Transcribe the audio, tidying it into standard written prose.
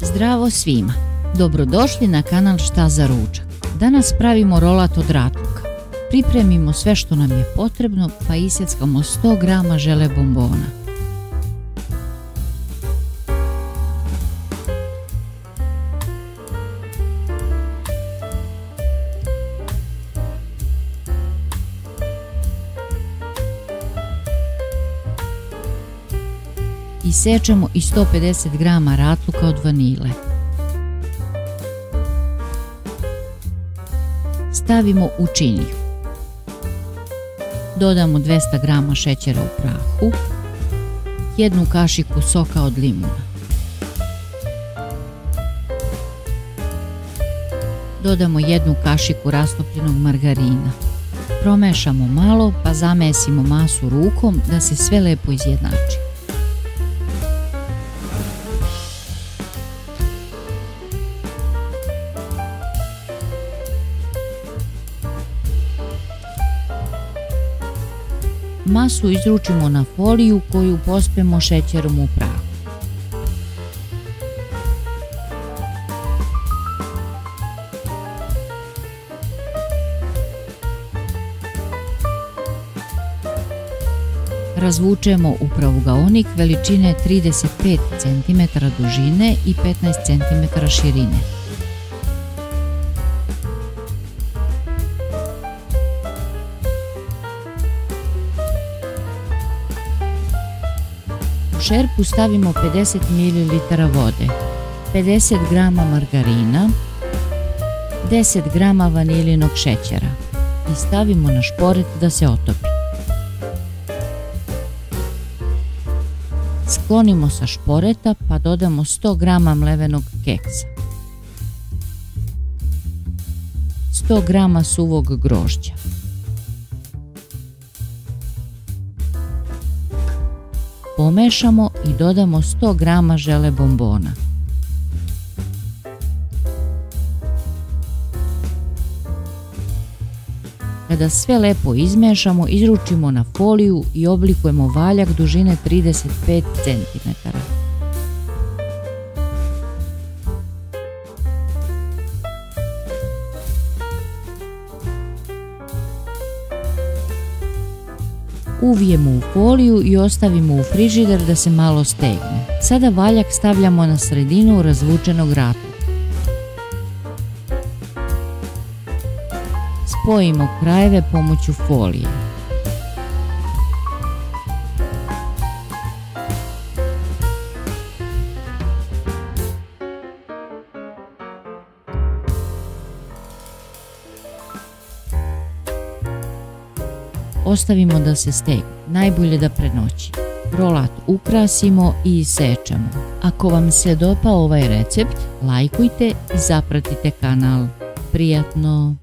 Zdravo svima! Dobrodošli na kanal Šta za ručak. Danas pravimo rolat od ratluka. Pripremimo sve što nam je potrebno pa isjeckamo 100 g žele bombona. Isečemo i 150 g ratluka od vanile. Stavimo u činiju. Dodamo 200 g šećera u prahu, 1 kašiku soka od limuna. Dodamo 1 kašiku rastopljenog margarina. Promešamo malo pa zamesimo masu rukom da se sve lepo izjednači. Masu izručimo na foliju koju pospemo šećerom u prahu. Razvučemo u pravougaonik veličine 35 cm dužine i 15 cm širine. U šerpu stavimo 50 ml vode, 50 g margarina, 10 g vanilinog šećera i stavimo na šporet da se otopi. Sklonimo sa šporeta pa dodamo 100 g mlevenog keksa, 100 g suvog grožđa, pomešamo i dodamo 100 g žele bombona. Kada sve lepo izmešamo, izručimo na foliju i oblikujemo valjak dužine 35 cm. Uvijemo u foliju i ostavimo u frižider da se malo stegne. Sada valjak stavljamo na sredinu razvučenog ratluka. Spojimo krajeve pomoću folije. Ostavimo da se stegne, najbolje da prenoći. Rolat ukrasimo i isečemo. Ako vam se dopao ovaj recept, lajkujte i zapratite kanal. Prijatno!